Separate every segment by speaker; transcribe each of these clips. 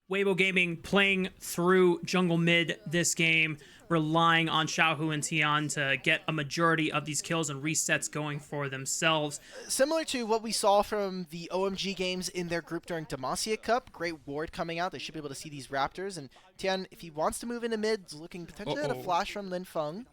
Speaker 1: Weibo Gaming playing through jungle mid this game, relying on Xiaohu and Tian to get a majority of these kills and resets going for themselves.
Speaker 2: Similar to what we saw from the OMG games in their group during Demacia Cup, great ward coming out. They should be able to see these Raptors. And Tian, if he wants to move into mid, is looking potentially at a flash from Linfeng.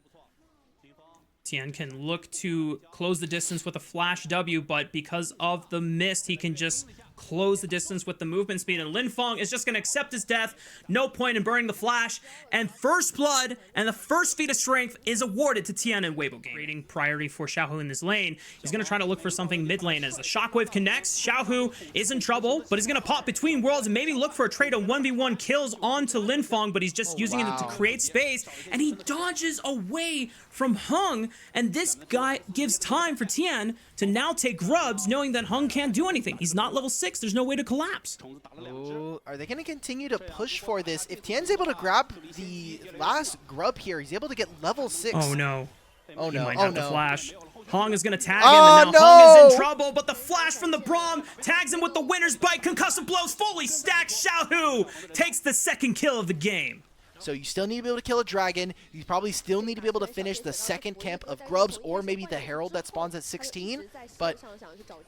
Speaker 1: Tian can look to close the distance with a flash W, but because of the mist, he can just close the distance with the movement speed, and Linfeng is just going to accept his death. No point in burning the flash, and first blood and the first feat of strength is awarded to Tian and Weibo Gaming. Creating priority for Xiaohu in this lane. He's going to try to look for something mid lane as the shockwave connects. Xiaohu is in trouble, but he's going to pop between worlds and maybe look for a trade of 1v1 kills onto Linfeng, but he's just using it to create space, and he dodges away from Hung, and this guy gives time for Tian to now take grubs, knowing that Hung can't do anything. He's not level 6. There's no way to collapse.
Speaker 2: Oh, are they going to continue to push for this? If Tian's able to grab the last grub here, he's able to get level 6.
Speaker 1: Oh no.
Speaker 2: Oh no.
Speaker 1: He might
Speaker 2: Oh
Speaker 1: have to
Speaker 2: no.
Speaker 1: flash. Hong is going to tag him, and now Hong is in trouble, but the flash from the Braum tags him with the winner's bite. Concussive blows fully stacked. Xiaohu takes the second kill of the game.
Speaker 2: So you still need to be able to kill a dragon. You probably still need to be able to finish the second camp of grubs, or maybe the herald that spawns at 16. But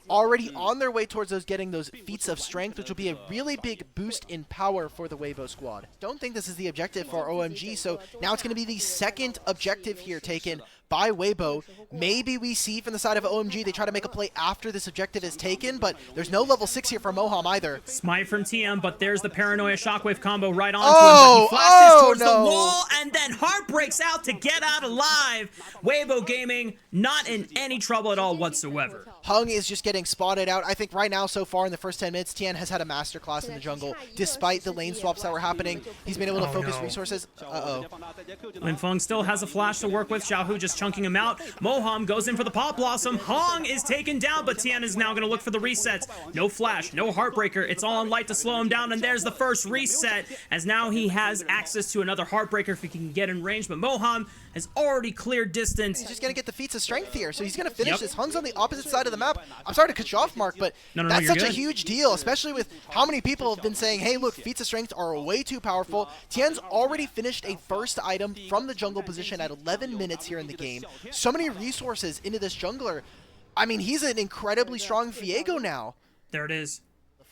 Speaker 2: already on their way towards getting those feats of strength, which will be a really big boost in power for the Weibo squad. Don't think this is the objective for OMG, so now it's going to be the second objective here taken by Weibo. Maybe we see from the side of OMG they try to make a play after this objective is taken, but there's no level 6 here for Moham either.
Speaker 1: Smite from TM, but there's the Paranoia Shockwave combo right onto him, but he flashes towards the wall, and then Heart breaks out to get out alive. Weibo Gaming not in any trouble at all whatsoever.
Speaker 2: Hung is just getting spotted out. I think right now, so far in the first 10 minutes, Tian has had a masterclass in the jungle. Despite the lane swaps that were happening, he's been able to focus resources.
Speaker 1: Linfeng still has a flash to work with. Xiaohu just chunking him out. Moham goes in for the Pop Blossom. Hong is taken down, but Tian is now going to look for the resets. No flash, no Heartbreaker. It's all on light to slow him down, and there's the first reset, as now he has access to another Heartbreaker if he can get in range, but Moham has already cleared distance.
Speaker 2: He's just going to get the feats of strength here, so he's going to finish this. Hung's on the opposite side of the map. I'm sorry to cut you off, Mark, but that's such a huge deal, especially with how many people have been saying, hey, look, feats of strength are way too powerful. Tian's already finished a first item from the jungle position at 11 minutes here in the game. So many resources into this jungler. I mean, he's an incredibly strong Viego now.
Speaker 1: There it is.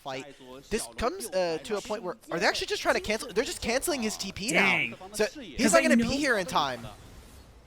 Speaker 2: Fight. This comes to a point where, are they actually just trying to cancel? They're just canceling his TP now. So he's not going to be here in time.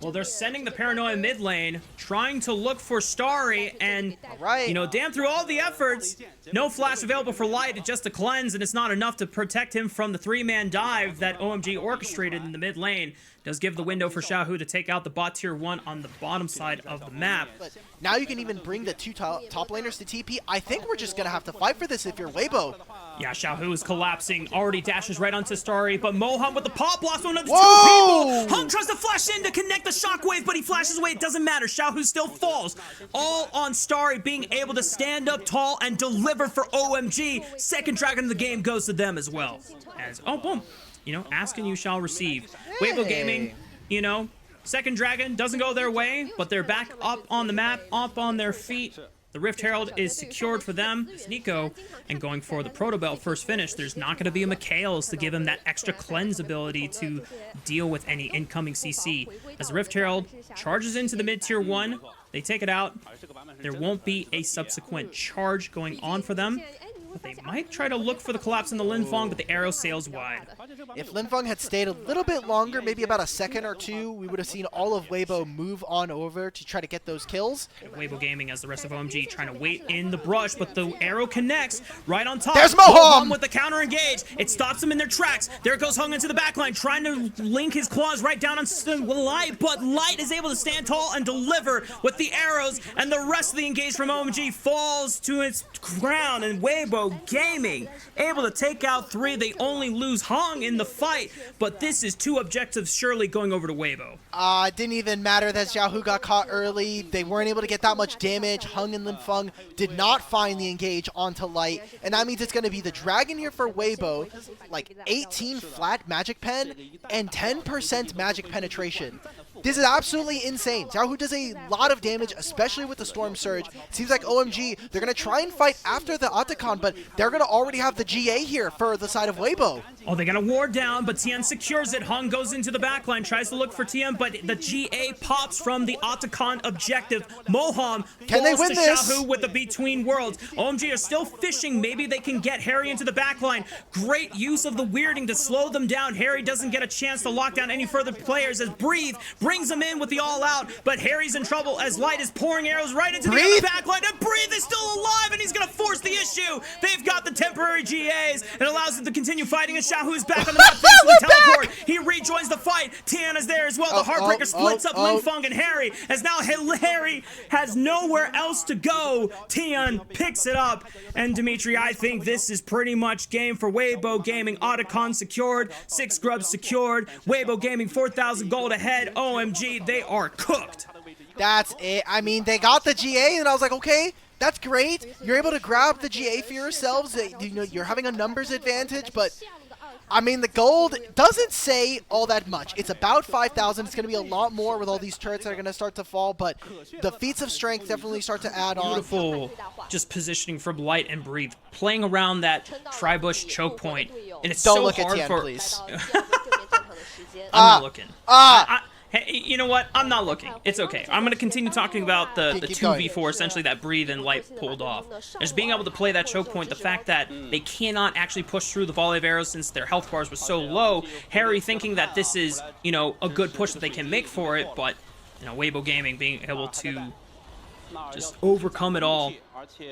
Speaker 1: Well, they're sending the Paranoia mid lane, trying to look for Starry, and, you know, damn through all the efforts, no flash available for Light, just a cleanse, and it's not enough to protect him from the three-man dive that OMG orchestrated in the mid lane. Does give the window for Xiaohu to take out the bot tier 1 on the bottom side of the map.
Speaker 2: But now you can even bring the two top laners to TP. I think we're just going to have to fight for this if you're Weibo.
Speaker 1: Yeah, Xiaohu is collapsing, already dashes right onto Starry, but Moham with the Pop Blossom, another two people! Hung tries to flash in to connect the Shockwave, but he flashes away, it doesn't matter. Xiaohu still falls. All on Starry being able to stand up tall and deliver for OMG. Second dragon of the game goes to them as well. As, oh, boom. You know, ask and you shall receive. Weibo Gaming, you know, second dragon doesn't go their way, but they're back up on the map, up on their feet. The Rift Herald is secured for them. It's Nico, and going for the Proto Belt first finish, there's not going to be a Mikhails to give him that extra cleanse ability to deal with any incoming CC. As the Rift Herald charges into the mid tier 1, they take it out. There won't be a subsequent charge going on for them. But they might try to look for the collapse in the Linfeng, but the arrow sails wide.
Speaker 2: If Linfeng had stayed a little bit longer, maybe about a second or two, we would have seen all of Weibo move on over to try to get those kills.
Speaker 1: Weibo Gaming, as the rest of OMG, trying to wait in the brush, but the arrow connects right on top.
Speaker 2: There's Moham!
Speaker 1: With the counter engage. It stops them in their tracks. There goes Hung into the backline, trying to link his claws right down on Light, but Light is able to stand tall and deliver with the arrows, and the rest of the engage from OMG falls to its ground, and Weibo Gaming able to take out 3. They only lose Hong in the fight, but this is 2 objectives surely going over to Weibo.
Speaker 2: It didn't even matter that Xiaohu got caught early. They weren't able to get that much damage. Hung and Linfeng did not find the engage onto Light, and that means it's going to be the dragon here for Weibo, like 18 flat magic pen and 10% magic penetration. This is absolutely insane. Xiaohu does a lot of damage, especially with the Storm Surge. Seems like OMG, they're going to try and fight after the Otacon, but they're going to already have the GA here for the side of Weibo.
Speaker 1: Oh, they're going to ward down, but Tian secures it. Hung goes into the backline, tries to look for Tian, but the GA pops from the Otacon objective. Moham
Speaker 2: Can they
Speaker 1: falls
Speaker 2: win
Speaker 1: to
Speaker 2: this?
Speaker 1: Xiaohu with the Between Worlds. OMG are still fishing. Maybe they can get Harry into the backline. Great use of the weirding to slow them down. Harry doesn't get a chance to lock down any further players as Breathe brings him in with the all-out, but Harry's in trouble as Light is pouring arrows right into the other backline, and Breathe is still alive, and he's going to force the issue. They've got the temporary GAs. It allows them to continue fighting, and Xiaohu is back on the map thanks to the teleport. He rejoins the fight. Tiana's there as well. The Heartbreaker splits up Linfeng and Harry, as now Harry has nowhere else to go. Tian picks it up, and Dimitri, I think this is pretty much game for Weibo Gaming. Otacon secured, 6 grubs secured. Weibo Gaming 4,000 gold ahead. OMG, they are cooked.
Speaker 2: That's it. I mean, they got the GA, and I was like, okay, that's great. You're able to grab the GA for yourselves. You know, you're having a numbers advantage, but I mean, the gold doesn't say all that much. It's about 5,000. It's going to be a lot more with all these turrets that are going to start to fall, but the feats of strength definitely start to add on.
Speaker 1: Beautiful just positioning from Light and Breathe, playing around that Tribush choke point, and it's
Speaker 2: Don't
Speaker 1: so
Speaker 2: look
Speaker 1: hard
Speaker 2: at Tian,
Speaker 1: for...
Speaker 2: please.
Speaker 1: I'm not looking. Hey, you know what? I'm not looking. It's okay. I'm going to continue talking about the 2v4, essentially, that Breathe and Light pulled off. Just being able to play that choke point, the fact that they cannot actually push through the volley of arrows since their health bars were so low. Harry thinking that this is, you know, a good push that they can make for it, but, you know, Weibo Gaming being able to just overcome it all.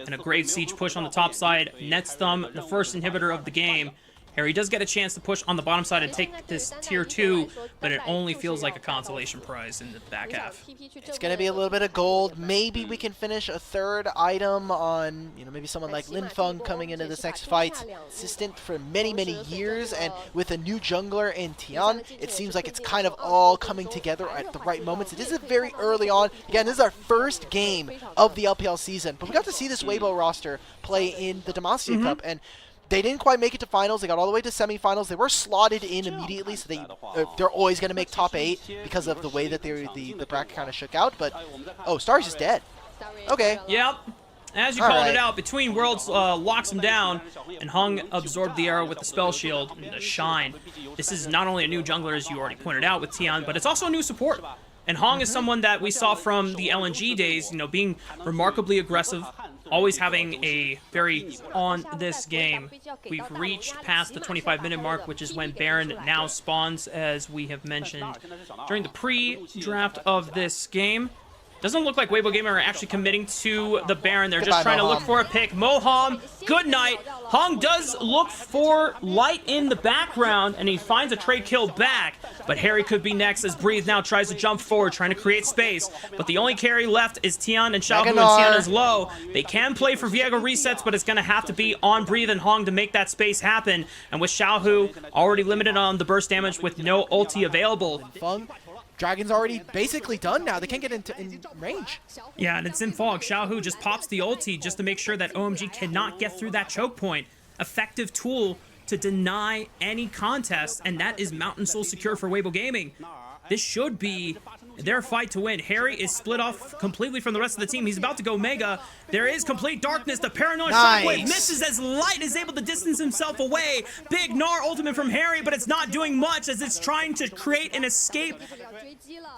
Speaker 1: And a great siege push on the top side. Nets them, the first inhibitor of the game. Harry does get a chance to push on the bottom side and take this tier 2, but it only feels like a consolation prize in the back half.
Speaker 2: It's going to be a little bit of gold. Maybe we can finish a third item on, you know, maybe someone like Linfeng coming into this next fight. Consistent for many, many years, and with a new jungler in Tian, it seems like it's kind of all coming together at the right moments. It is very early on. Again, this is our first game of the LPL season, but we got to see this Weibo roster play in the Demacia Cup, and they didn't quite make it to finals. They got all the way to semifinals. They were slotted in immediately, so they're always going to make top 8 because of the way that the bracket kind of shook out. But Starry's just dead. Okay.
Speaker 1: Yep. As you called it out, Between Worlds locks him down, and Hung absorbed the arrow with the spell shield and the shine. This is not only a new jungler, as you already pointed out with Tian, but it's also a new support. And Hong is someone that we saw from the LNG days, you know, being remarkably aggressive, always having a very on this game. We've reached past the 25-minute mark, which is when Baron now spawns, as we have mentioned during the pre-draft of this game. Doesn't look like Weibo Gaming are actually committing to the Baron. They're just trying to look for a pick. Moham, good night. Hong does look for Light in the background, and he finds a trade kill back. But Harry could be next as Breathe now tries to jump forward, trying to create space. But the only carry left is Tian and Xiaohu, and Tian is low. They can play for Viego resets, but it's going to have to be on Breathe and Hong to make that space happen. And with Xiaohu already limited on the burst damage with no ulti available.
Speaker 2: Dragon's already basically done now. They can't get in range.
Speaker 1: Yeah, and it's in fog. Xiaohu just pops the ulti just to make sure that OMG cannot get through that choke point. Effective tool to deny any contest, and that is Mountain Soul secure for Weibo Gaming. This should be their fight to win. Harry is split off completely from the rest of the team. He's about to go Mega. There is complete darkness. The Paranoid Shockwave misses as Light is able to distance himself away. Big Gnar ultimate from Harry, but it's not doing much as it's trying to create an escape.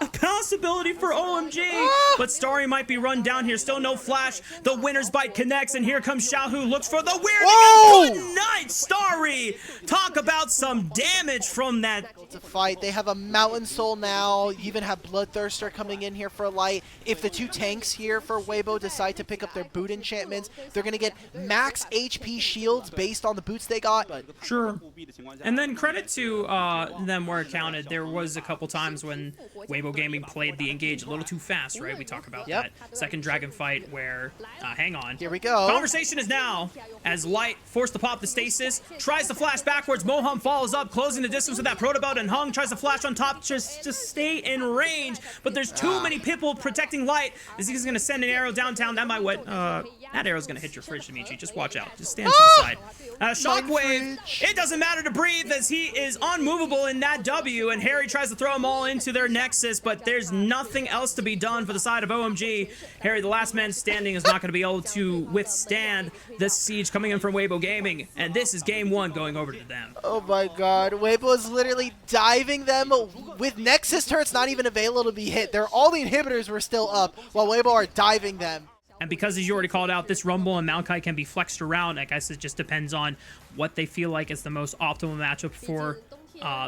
Speaker 1: A possibility for OMG, but Starry might be run down here. Still no flash. The winner's bite connects, and here comes Xiaohu. Looks for the weird. Good night, Starry. Talk about some damage from that.
Speaker 2: It's a fight. They have a Mountain Soul now. You even have Bloodthirster coming in here for Light. If the two tanks here for Weibo decide to pick up their boot enchantments, they're going to get max HP shields based on the boots they got. But
Speaker 1: sure. And then credit to them where it counted. There was a couple times when Weibo Gaming played the engage a little too fast, right? We talk about that second dragon fight where, hang on.
Speaker 2: Here we go.
Speaker 1: Conversation is now as Light forced to pop the stasis, tries to flash backwards. Moham follows up, closing the distance with that Protobelt, and Hung tries to flash on top just to stay in range. but there's too many people protecting Light as he's going to send an arrow downtown. That might that arrow's going to hit your fridge, Dimitri. Just watch out. Just stand to the side. Shockwave, it doesn't matter to Breathe as he is unmovable in that W, and Harry tries to throw them all into their Nexus, but there's nothing else to be done for the side of OMG. Harry, the last man standing, is not going to be able to withstand this siege coming in from Weibo Gaming, and this is game 1 going over to them.
Speaker 2: Oh my god, Weibo is literally diving them with Nexus turrets not even available to be hit. All the inhibitors were still up while Weibo are diving them.
Speaker 1: And because, as you already called out, this Rumble and Maokai can be flexed around, I guess it just depends on what they feel like is the most optimal matchup for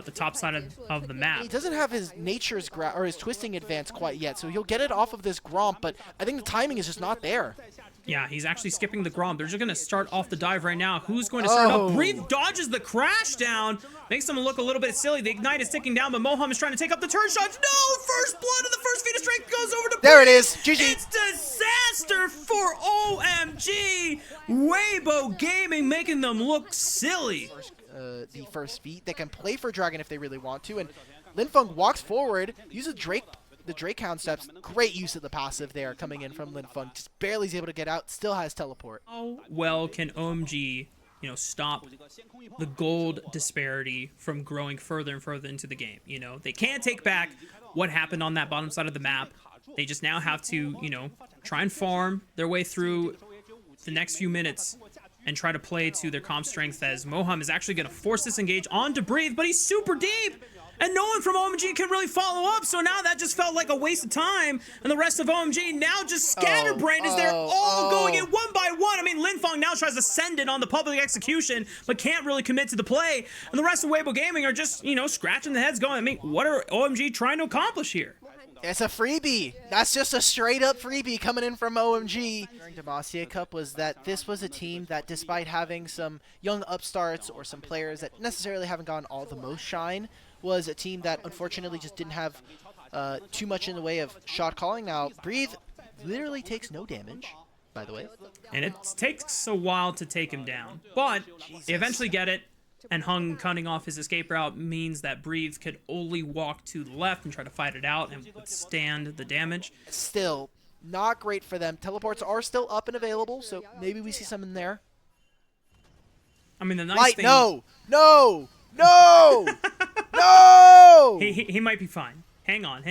Speaker 1: the top side of the map.
Speaker 2: He doesn't have his nature's or his twisting advance quite yet, so he'll get it off of this Gromp, but I think the timing is just not there.
Speaker 1: Yeah, he's actually skipping the Gromp. They're just going to start off the dive right now. Who's going to start up? Breathe dodges the crash down. Makes them look a little bit silly. The Ignite is ticking down, but Moham is trying to take up the turn shots. No! First blood of the first feat of strength goes over to Breathe.
Speaker 2: There it is. GG.
Speaker 1: It's disaster for OMG. Weibo Gaming making them look silly.
Speaker 2: The first feat. They can play for Dragon if they really want to, and Linfeng walks forward, uses the Drake Hound steps. Great use of the passive there coming in from Linfeng. Just barely is able to get out, still has teleport.
Speaker 1: How well can OMG, stop the gold disparity from growing further and further into the game? They can't take back what happened on that bottom side of the map. They just now have to, try and farm their way through the next few minutes and try to play to their comp strength, as Moham is actually going to force this engage on to Breathe, but he's super deep, and no one from OMG can really follow up, so now that just felt like a waste of time, and the rest of OMG now just scatterbrained as they're all going in one by one. I mean, Linfeng now tries to send it on the public execution, but can't really commit to the play, and the rest of Weibo Gaming are just, scratching the heads going, I mean, what are OMG trying to accomplish here?
Speaker 2: It's a freebie. That's just a straight-up freebie coming in from OMG. During Demacia Cup was that this was a team that, despite having some young upstarts or some players that necessarily haven't gotten all the most shine, was a team that unfortunately just didn't have too much in the way of shot calling. Now, Breathe literally takes no damage, by the way.
Speaker 1: And it takes a while to take him down, but they eventually get it. And Hung cutting off his escape route means that Breathe could only walk to the left and try to fight it out and withstand the damage.
Speaker 2: Still, not great for them. Teleports are still up and available, so maybe we see some in there.
Speaker 1: I mean, the nice thing...
Speaker 2: No! No! No! No!
Speaker 1: He might be fine. Hang on.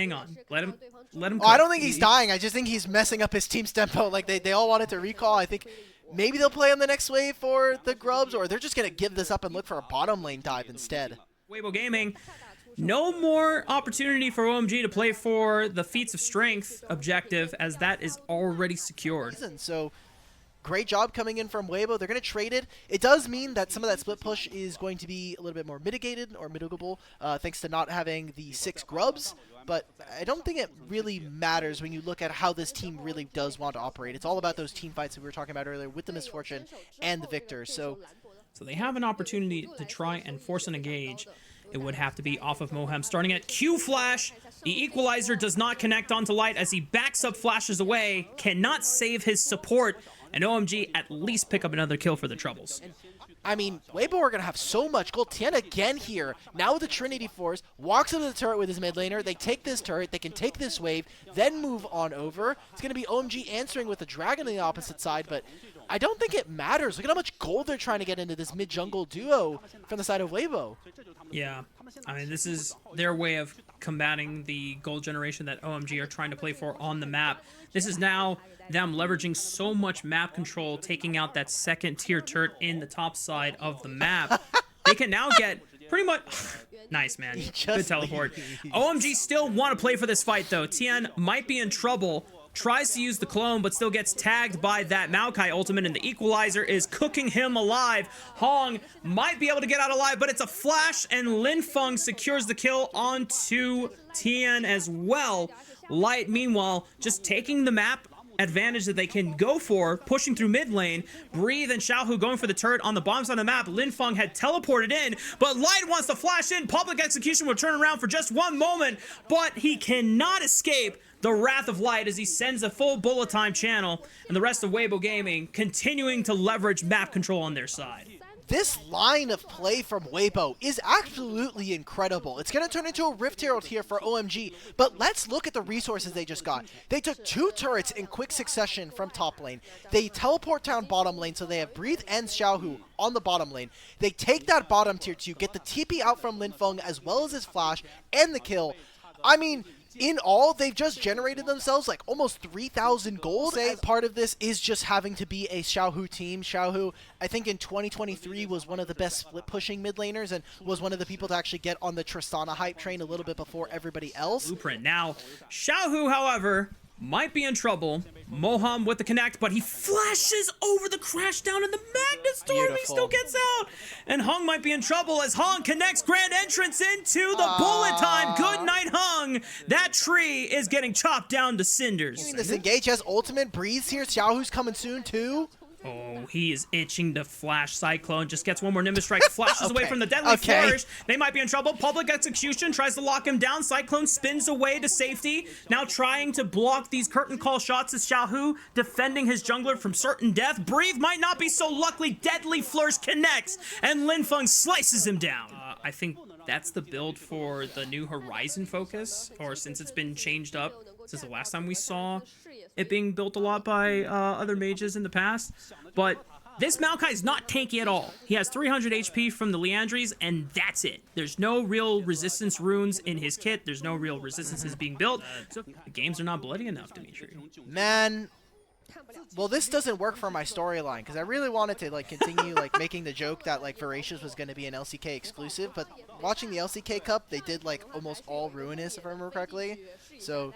Speaker 1: Let him
Speaker 2: Oh, I don't think he's dying. I just think he's messing up his team's tempo. Like, they all wanted to recall. I think... maybe they'll play on the next wave for the Grubs, or they're just going to give this up and look for a bottom lane dive instead.
Speaker 1: Weibo Gaming, no more opportunity for OMG to play for the Feats of Strength objective, as that is already secured.
Speaker 2: So, great job coming in from Weibo. They're going to trade it. It does mean that some of that split push is going to be a little bit more mitigated or mitigable, thanks to not having the 6 Grubs. But I don't think it really matters when you look at how this team really does want to operate. It's all about those team fights that we were talking about earlier with the Misfortune and the Victor. So
Speaker 1: they have an opportunity to try and force an engage. It would have to be off of Moham. Starting at Q Flash, the Equalizer does not connect onto Light as he backs up, flashes away, cannot save his support, and OMG at least pick up another kill for the Troubles.
Speaker 2: I mean, Weibo are going to have so much gold. Tien again here, now with the Trinity Force, walks into the turret with his mid laner. They take this turret, they can take this wave, then move on over. It's going to be OMG answering with the Dragon on the opposite side, but I don't think it matters. Look at how much gold they're trying to get into this mid-jungle duo from the side of Weibo.
Speaker 1: Yeah, I mean, this is their way of combating the gold generation that OMG are trying to play for on the map. This is now them leveraging so much map control, taking out that second tier turret in the top side of the map. They can now get pretty much... Nice, man. Good teleport. OMG still want to play for this fight, though. Tien might be in trouble. Tries to use the clone, but still gets tagged by that Maokai ultimate, and the Equalizer is cooking him alive. Hong might be able to get out alive, but it's a flash, and Linfeng secures the kill onto Tien as well. Light, meanwhile, just taking the map advantage that they can go for, pushing through mid lane. Breathe and Xiaohu going for the turret on the bottom side of the map. Linfeng had teleported in, but Light wants to flash in. Public execution will turn around for just one moment, but he cannot escape the wrath of Light as he sends a full bullet time channel, and the rest of Weibo Gaming continuing to leverage map control on their side.
Speaker 2: This line of play from Weibo is absolutely incredible. It's going to turn into a Rift Herald here for OMG, but let's look at the resources they just got. They took 2 turrets in quick succession from top lane. They teleport down bottom lane, so they have Breathe and Xiaohu on the bottom lane. They take that bottom tier 2, get the TP out from Linfeng as well as his flash and the kill. I mean, in all, they've just generated themselves like almost 3,000 gold. Part of this is just having to be a Xiaohu team. Xiaohu, I think in 2023 was one of the best split pushing mid laners and was one of the people to actually get on the Tristana hype train a little bit before everybody else.
Speaker 1: Blueprint. Now, Xiaohu, however, might be in trouble. Moham with the connect, but he flashes over the crash down in the Magnet Storm. He still gets out. And Hung might be in trouble as Hung connects grand entrance into the bullet time. Good night, Hung. That tree is getting chopped down to cinders.
Speaker 2: This engage has ultimate. Breathes here. Xiaohu's coming soon too.
Speaker 1: Oh, he is itching to flash Cyclone. Just gets one more Nimbus Strike. Flashes away from the deadly flourish. They might be in trouble. Public execution tries to lock him down. Cyclone spins away to safety. Now trying to block these curtain call shots is Xiaohu, defending his jungler from certain death. Breathe might not be so lucky. Deadly flourish connects, and Linfeng slices him down. I think that's the build for the new Horizon focus, or since it's been changed up since the last time we saw it being built a lot by other mages in the past. But this Maokai is not tanky at all. He has 300 HP from the Liandry's, and that's it. There's no real resistance runes in his kit. There's no real resistances being built. So the games are not bloody enough, Dimitri.
Speaker 2: Man, well, this doesn't work for my storyline because I really wanted to like continue like making the joke that like Voracious was going to be an LCK exclusive, but watching the LCK Cup, they did like almost all Ruinous, if I remember correctly. So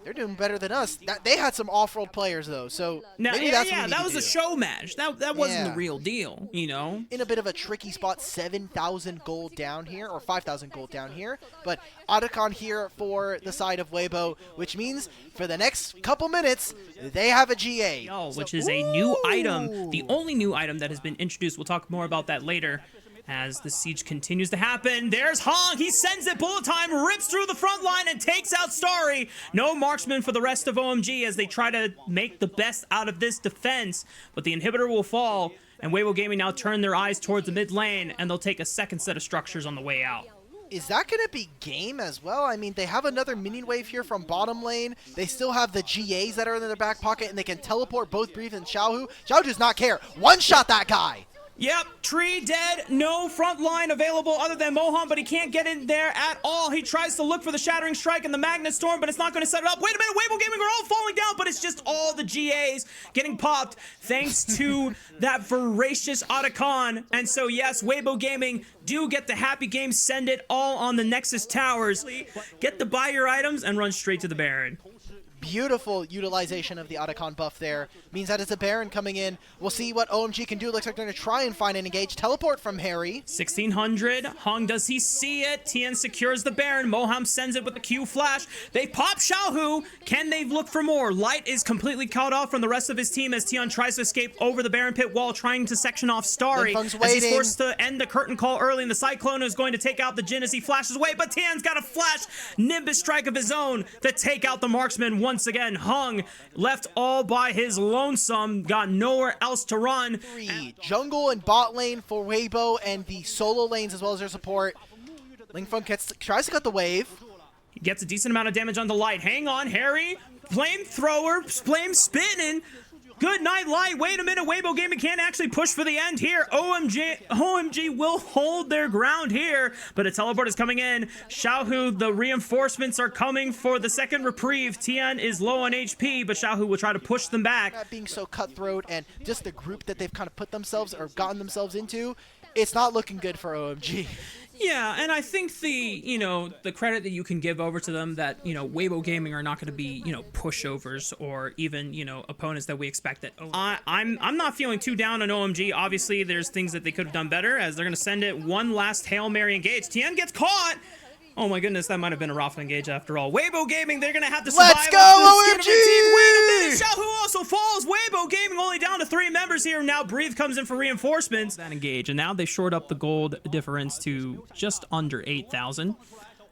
Speaker 2: they're doing better than us. They had some off-world players though, so
Speaker 1: now,
Speaker 2: maybe that's what we need
Speaker 1: that
Speaker 2: to
Speaker 1: was
Speaker 2: do.
Speaker 1: a show match. That wasn't the real deal, you know.
Speaker 2: In a bit of a tricky spot, 7,000 gold down here, or 5,000 gold down here. But Otacon here for the side of Weibo, which means for the next couple minutes, they have a GA.
Speaker 1: Which is a new item, the only new item that has been introduced. We'll talk more about that later as the siege continues to happen. There's Hong. He sends it. Bullet time rips through the front line and takes out Starry. No marksman for the rest of OMG as they try to make the best out of this defense. But the inhibitor will fall, and Weibo Gaming now turn their eyes towards the mid lane, and they'll take a second set of structures on the way out.
Speaker 2: Is that going to be game as well? I mean, they have another minion wave here from bottom lane. They still have the GAs that are in their back pocket, and they can teleport both Breathe and Xiaohu. Xiaohu does not care. One-shot that guy.
Speaker 1: Yep, tree dead, no front line available other than Moham, but he can't get in there at all. He tries to look for the Shattering Strike and the Magnet Storm, but it's not going to set it up. Wait a minute, Weibo Gaming are all falling down, but it's just all the GAs getting popped thanks to that voracious Otacon. And so yes, Weibo Gaming do get the happy game, send it all on the Nexus Towers. Get to buy your items and run straight to the Baron.
Speaker 2: Beautiful utilization of the Otacon buff there. Means that it's a Baron coming in. We'll see what OMG can do. Looks like they're going to try and find an engage. Teleport from Harry.
Speaker 1: 1600. Hong, does he see it? Tien secures the Baron. Moham sends it with the Q flash. They pop Xiaohu. Can they look for more? Light is completely cut off from the rest of his team as Tien tries to escape over the Baron pit wall, trying to section off Starry. As he's forced to end the curtain call early, and the Cyclone is going to take out the Jhin as he flashes away, but Tien's got a flash Nimbus Strike of his own to take out the marksman once again. Hung left all by his lonesome, got nowhere else to run.
Speaker 2: Jungle and bot lane for Weibo and the solo lanes as well as their support. Linfeng tries to cut the wave.
Speaker 1: He gets a decent amount of damage on the Light. Hang on, Harry. Flamethrower, flame spinning. Good night, Light. Wait a minute. Weibo Gaming can't actually push for the end here. OMG will hold their ground here, but a teleport is coming in. Xiaohu, the reinforcements are coming for the second reprieve. Tien is low on HP, but Xiaohu will try to push them back.
Speaker 2: That being so cutthroat and just the group that they've kind of put themselves or gotten themselves into, it's not looking good for OMG.
Speaker 1: Yeah, and I think the credit that you can give over to them that, Weibo Gaming are not going to be, pushovers or even, opponents that we expect that. I'm not feeling too down on OMG. Obviously, there's things that they could have done better as they're going to send it one last Hail Mary engage. Tien gets caught. Oh my goodness, that might have been a Rafa engage after all. Weibo Gaming, they're going to have to survive.
Speaker 2: Let's go, OMG!
Speaker 1: Wait a minute, Xiaohu also falls. Weibo Gaming only down to 3 members here. Now Breathe comes in for reinforcements. That engage, and now they short up the gold difference to just under 8,000.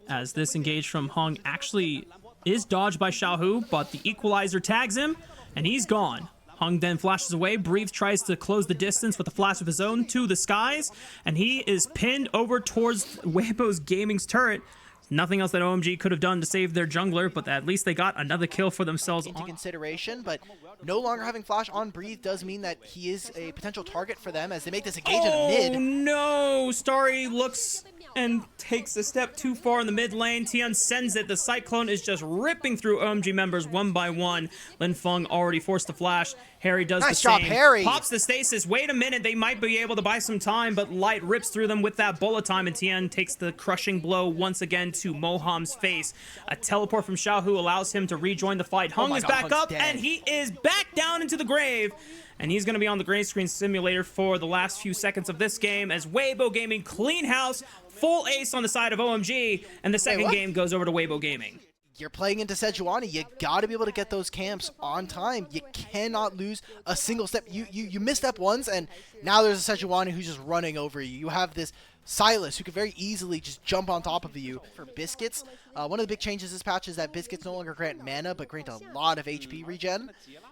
Speaker 1: As this engage from Hung actually is dodged by Xiaohu, but the Equalizer tags him, and he's gone. Hung then flashes away. Breathe tries to close the distance with a flash of his own to the skies, and he is pinned over towards Weibo Gaming's turret. Nothing else that OMG could have done to save their jungler, but at least they got another kill for themselves.
Speaker 2: Into consideration, but no longer having flash on Breathe does mean that he is a potential target for them as they make this engage in the mid.
Speaker 1: Oh no! Starry looks and takes a step too far in the mid lane. Tian sends it. The Cyclone is just ripping through OMG members one by one. Linfeng already forced the flash. Harry does the same.
Speaker 2: Nice job, Harry.
Speaker 1: Pops the stasis. Wait a minute. They might be able to buy some time, but Light rips through them with that bullet time, and Tian takes the crushing blow once again to Moham's face. A teleport from Xiaohu allows him to rejoin the fight. Hung is back up, and he is back down into the grave. And he's going to be on the gray screen simulator for the last few seconds of this game as Weibo Gaming clean house, full ace on the side of OMG, and the second game goes over to Weibo Gaming.
Speaker 2: You're playing into Sejuani. You got to be able to get those camps on time. You cannot lose a single step. You misstep once, and now there's a Sejuani who's just running over you. You have this Silas who could very easily just jump on top of you. For Biscuits, one of the big changes this patch is that Biscuits no longer grant mana, but grant a lot of HP regen.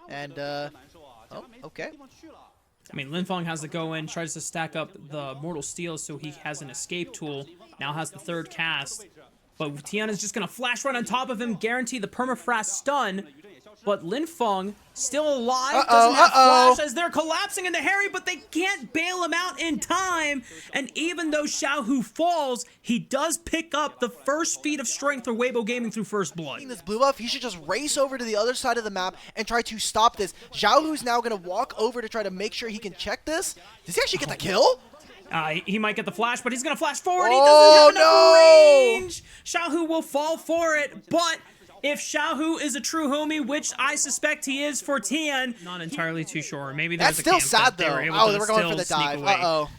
Speaker 2: And, oh, okay.
Speaker 1: I mean, Linfeng has to go in, tries to stack up the Mortal Steel so he has an escape tool. Now has the third cast. But Tian is just going to flash right on top of him, guarantee the permafrost stun. But Linfeng, still alive, doesn't have flash as they're collapsing into Harry, but they can't bail him out in time. And even though Xiaohu falls, he does pick up the first feat of strength for Weibo Gaming through First Blood.
Speaker 2: This blue buff, he should just race over to the other side of the map and try to stop this. Xiaohu's now going to walk over to try to make sure he can check this. Does he actually get the kill?
Speaker 1: He might get the flash, but he's going to flash forward. He doesn't have enough range. Xiaohu will fall for it, but if Xiaohu is a true homie, which I suspect he is for Tian, not entirely too sure. Maybe there's
Speaker 2: that's still sad, though. Oh, they were going for the dive. Uh-oh.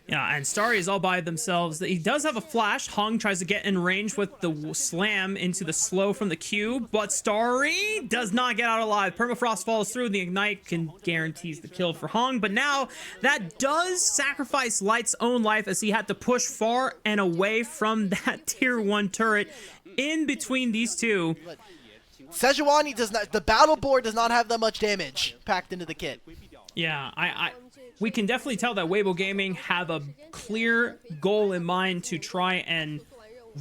Speaker 1: Yeah, and Starry is all by themselves. He does have a flash. Hung tries to get in range with the slam into the slow from the cube, but Starry does not get out alive. Permafrost falls through. The Ignite guarantees the kill for Hung, but now that does sacrifice Light's own life as he had to push far and away from that tier 1 turret in between these two.
Speaker 2: Sejuani does not, the battle board does not have that much damage packed into the kit.
Speaker 1: Yeah, we can definitely tell that Weibo Gaming have a clear goal in mind to try and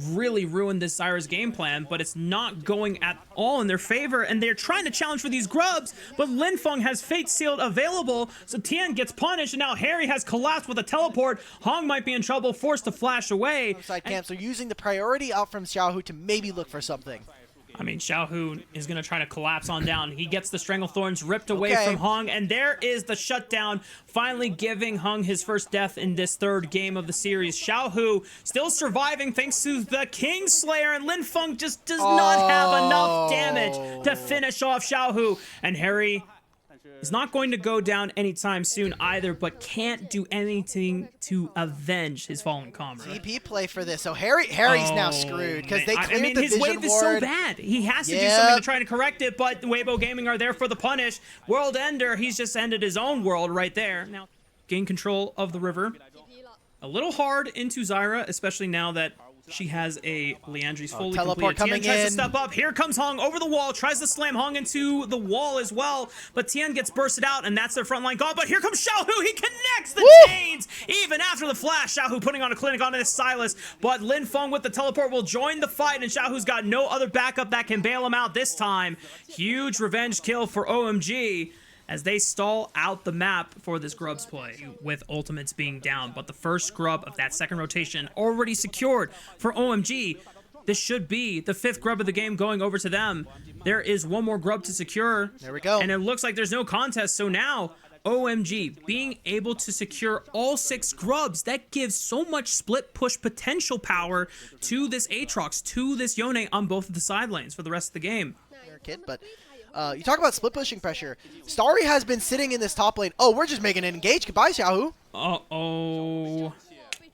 Speaker 1: really ruin this Zyra's game plan, but it's not going at all in their favor, and they're trying to challenge for these grubs, but Linfeng has Fate Sealed available, so Tian gets punished, and now Harry has collapsed with a teleport. Hong might be in trouble, forced to flash away.
Speaker 2: Side camps are using the priority out from Xiaohu to maybe look for something.
Speaker 1: I mean, Xiaohu is going to try to collapse on down. He gets the Stranglethorns ripped away from Hung, and there is the shutdown, finally giving Hung his first death in this third game of the series. Xiaohu still surviving thanks to the Kingslayer, and Linfeng just does not have enough damage to finish off Xiaohu. And Harry is not going to go down anytime soon either, but can't do anything to avenge his fallen comrade.
Speaker 2: TP play for this, so Harry's now screwed because they cleared the
Speaker 1: his
Speaker 2: vision
Speaker 1: wave is so bad. He has to do something to try to correct it, but Weibo Gaming are there for the punish. World Ender, he's just ended his own world right there. Now, gain control of the river. A little hard into Zyra, especially now that she has a Leandri's fully
Speaker 2: teleport
Speaker 1: completed.
Speaker 2: coming
Speaker 1: Tian tries
Speaker 2: in.
Speaker 1: to step up. Here comes Hung over the wall. Tries to slam Hung into the wall as well. But Tian gets bursted out, and that's their frontline gone. But here comes Xiaohu. He connects the chains. Even after the flash, Xiaohu putting on a clinic onto this Silas. But Linfeng with the teleport will join the fight, and Xiaohu's got no other backup that can bail him out this time. Huge revenge kill for OMG as they stall out the map for this Grubs play, with ultimates being down. But the first Grub of that second rotation already secured for OMG. This should be the 5th Grub of the game going over to them. There is one more Grub to secure.
Speaker 2: There we go.
Speaker 1: And it looks like there's no contest, so now OMG being able to secure all 6 Grubs, that gives so much split push potential power to this Aatrox, to this Yone on both of the side lanes for the rest of the game.
Speaker 2: But you talk about split pushing pressure. Starry has been sitting in this top lane. Oh, we're just making an engage. Goodbye, Xiaohu.
Speaker 1: Uh-oh.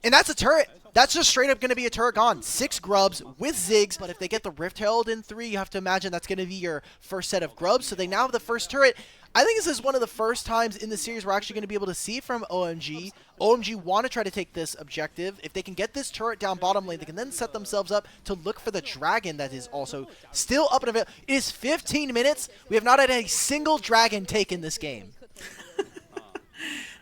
Speaker 2: And that's a turret. That's just straight up going to be a turret gone. 6 grubs with Ziggs, but if they get the Rift Herald in 3, you have to imagine that's going to be your first set of grubs. So they now have the first turret. I think this is one of the first times in the series we're actually going to be able to see from OMG. OMG want to try to take this objective. If they can get this turret down bottom lane, they can then set themselves up to look for the dragon that is also still up and available. It is 15 minutes. We have not had a single dragon taken this game.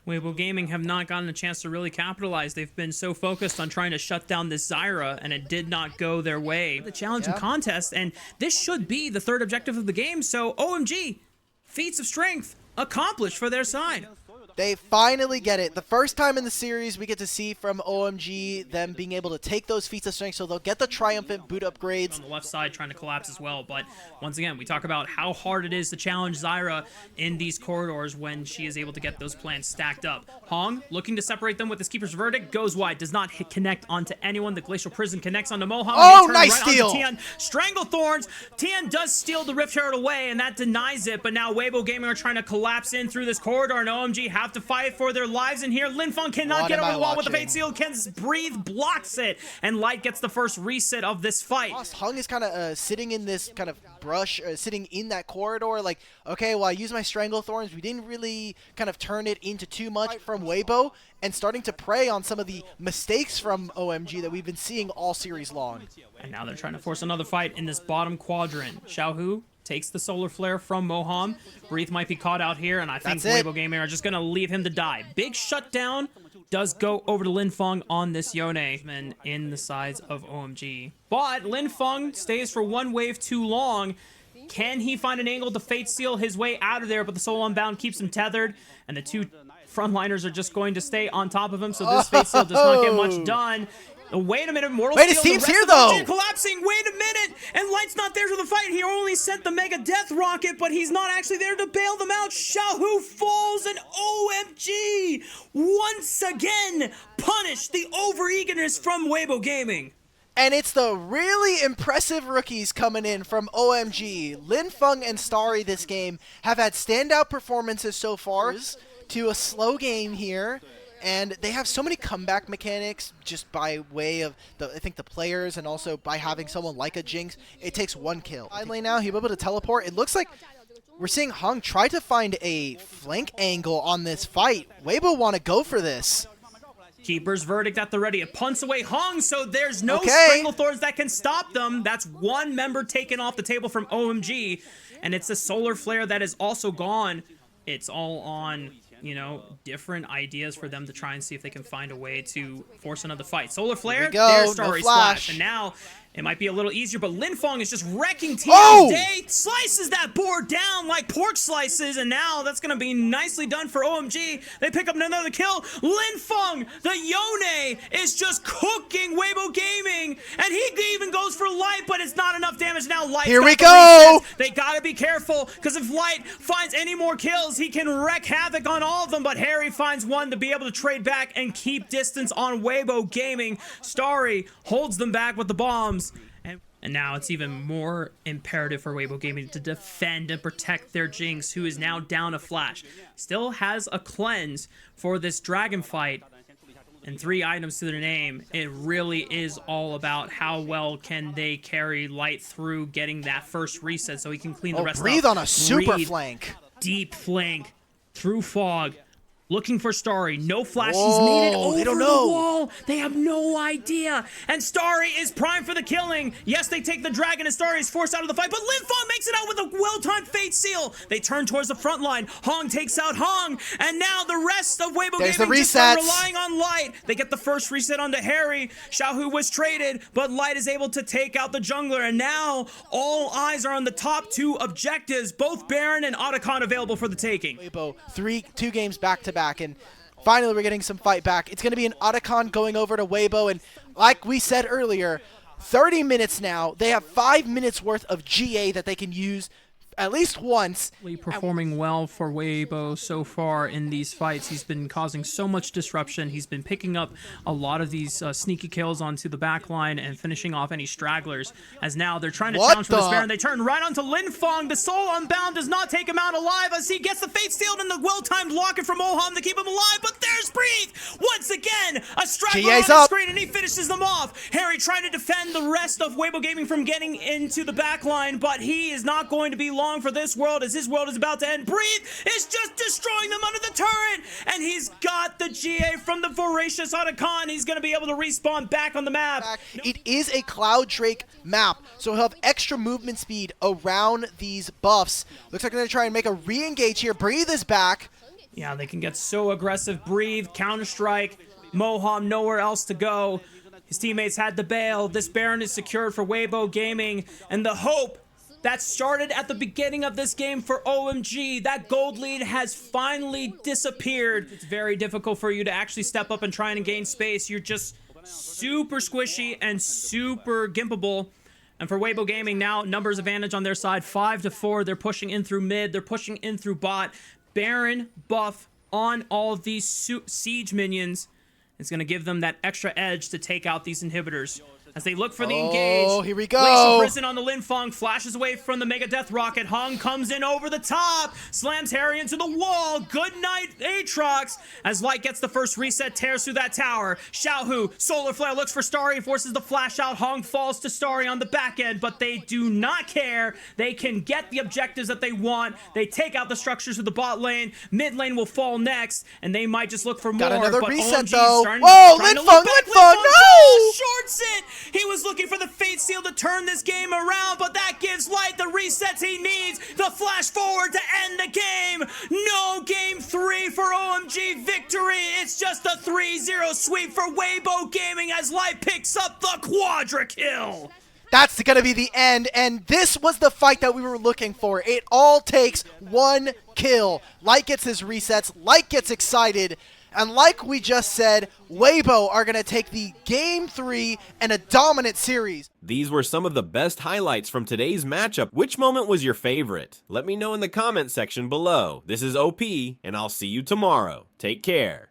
Speaker 1: Weibo Gaming have not gotten a chance to really capitalize. They've been so focused on trying to shut down this Zyra, and it did not go their way. The challenge and contest, and this should be the 3rd objective of the game, so OMG, feats of strength accomplished for their side.
Speaker 2: They finally get it. The first time in the series we get to see from OMG them being able to take those feats of strength, so they'll get the triumphant boot upgrades.
Speaker 1: On the left side trying to collapse as well, but once again, we talk about how hard it is to challenge Zyra in these corridors when she is able to get those plans stacked up. Hong, looking to separate them with his Keeper's Verdict, goes wide, does not connect onto anyone. The Glacial Prison connects onto Moham.
Speaker 2: Oh, nice steal!
Speaker 1: Tian. Stranglethorns. Tian does steal the Rift Herald away, and that denies it, but now Weibo Gaming are trying to collapse in through this corridor, and OMG have to fight for their lives in here. Linfeng cannot get over the wall with the Fate Seal. Can breathe, blocks it, and Light gets the first reset of this fight.
Speaker 2: Hung is kind of sitting in this kind of brush, sitting in that corridor, like, okay, well, I use my Stranglethorns. We didn't really kind of turn it into too much from Weibo, and starting to prey on some of the mistakes from OMG that we've been seeing all series long.
Speaker 1: And now they're trying to force another fight in this bottom quadrant. Xiaohu takes the Solar Flare from Moham. Breathe might be caught out here, and I think Weibo Gaming are just going to leave him to die. Big shutdown does go over to Linfeng on this Yone in the sides of OMG. But Linfeng stays for one wave too long. Can he find an angle to Fate Seal his way out of there? But the Soul Unbound keeps him tethered, and the 2 frontliners are just going to stay on top of him, so this Fate Seal does not get much done. Wait a minute, Mortal
Speaker 2: Wait, his team's here, though!
Speaker 1: Collapsing, wait a minute! And Light's not there for the fight. He only sent the Mega Death Rocket, but he's not actually there to bail them out. Xiaohu falls, and OMG once again punish the over-eagerness from Weibo Gaming.
Speaker 2: And it's the really impressive rookies coming in from OMG. Linfeng and Starry this game have had standout performances so far to a slow game here. And they have so many comeback mechanics just by way of, I think, the players, and also by having someone like a Jinx. It takes 1 kill. Finally now, he'll be able to teleport. It looks like we're seeing Hung try to find a flank angle on this fight. Weibo want to go for this.
Speaker 1: Keeper's Verdict at the ready. It punts away Hong, so there's no Stranglethorns that can stop them. That's 1 member taken off the table from OMG. And it's a Solar Flare that is also gone. It's all on, you know, different ideas for them to try and see if they can find a way to force another fight. Solar Flare, there's Starry Splash. And now it might be a little easier, but Linfeng is just wrecking Tian's day. Slices that board down like pork slices, and now that's going to be nicely done for OMG. They pick up another kill. Linfeng, the Yone, is just cooking Weibo Gaming, and he even goes for Light, but it's not enough damage now. Light.
Speaker 2: Here we go!
Speaker 1: They got to be careful, because if Light finds any more kills, he can wreak havoc on all of them, but Harry finds one to be able to trade back and keep distance on Weibo Gaming. Starry holds them back with the bombs. And now it's even more imperative for Weibo Gaming to defend and protect their Jinx, who is now down a Flash. Still has a cleanse for this dragon fight and 3 items to their name. It really is all about how well can they carry Light through getting that first reset so he can clean the rest up.
Speaker 2: Breathe on a super flank.
Speaker 1: Deep flank through fog. Looking for Starry. No flashes needed over the wall. They have no idea. And Starry is primed for the killing. Yes, they take the dragon and Starry is forced out of the fight, but Linfeng makes it out with a well-timed Fate Seal. They turn towards the front line. Hong takes out Hong, and now the rest of Weibo Gaming just are relying on Light. They get the first reset onto Harry. Xiaohu was traded, but Light is able to take out the jungler, and now all eyes are on the top 2 objectives, both Baron and Otacon available for the taking.
Speaker 2: Weibo, 2 games back-to-back, and finally we're getting some fight back. It's going to be an Otacon going over to Weibo, and like we said earlier, 30 minutes now. They have 5 minutes worth of GA that they can use at least once.
Speaker 1: Performing well for Weibo so far in these fights. He's been causing so much disruption. He's been picking up a lot of these sneaky kills onto the back line and finishing off any stragglers. As now they're trying to challenge for this Baron. They turn right onto Linfeng. The Soul Unbound does not take him out alive as he gets the Fate Sealed and the well-timed locket from Moham to keep him alive. But there's Breathe! Once again, a straggler on the screen and he finishes them off. Harry trying to defend the rest of Weibo Gaming from getting into the back line, but he is not going to be long for this world as his world is about to end. Breathe is just destroying them under the turret, and he's got the GA from the Voracious Otacon. He's going to be able to respawn back on the map.
Speaker 2: It is a Cloud Drake map, so he'll have extra movement speed around these buffs. Looks like they're going to try and make a re-engage here. Breathe is back.
Speaker 1: Yeah, they can get so aggressive. Breathe, Counter-Strike, Moham nowhere else to go. His teammates had to bail. This Baron is secured for Weibo Gaming, and the hope that started at the beginning of this game for OMG, that gold lead has finally disappeared. It's very difficult for you to actually step up and try and gain space. You're just super squishy and super gimpable. And for Weibo Gaming now, numbers advantage on their side, 5-4. They're pushing in through mid. They're pushing in through bot. Baron buff on all of these siege minions is going to give them that extra edge to take out these inhibitors. As they look for the engage.
Speaker 2: Oh, here we go.
Speaker 1: Glacial Prison on the Linfeng, flashes away from the Mega Death Rocket. Hung comes in over the top, slams Harry into the wall. Good night, Aatrox. As Light gets the first reset, tears through that tower. Xiaohu, Solar Flare looks for Starry, forces the flash out. Hung falls to Starry on the back end, but they do not care. They can get the objectives that they want. They take out the structures of the bot lane. Mid lane will fall next, and they might just look for more.
Speaker 2: Got another
Speaker 1: but
Speaker 2: reset
Speaker 1: OMG
Speaker 2: though.
Speaker 1: Whoa,
Speaker 2: Linfeng, no!
Speaker 1: Shorts it. He was looking for the Fate Seal to turn this game around, but that gives Light the resets he needs. The flash forward to end the game. No game 3 for OMG victory. It's just a 3-0 sweep for Weibo Gaming as Light picks up the quadra kill.
Speaker 2: That's going to be the end, and this was the fight that we were looking for. It all takes one kill. Light gets his resets, Light gets excited, and like we just said, Weibo are going to take the Game 3 and a dominant series.
Speaker 3: These were some of the best highlights from today's matchup. Which moment was your favorite? Let me know in the comment section below. This is OP, and I'll see you tomorrow. Take care.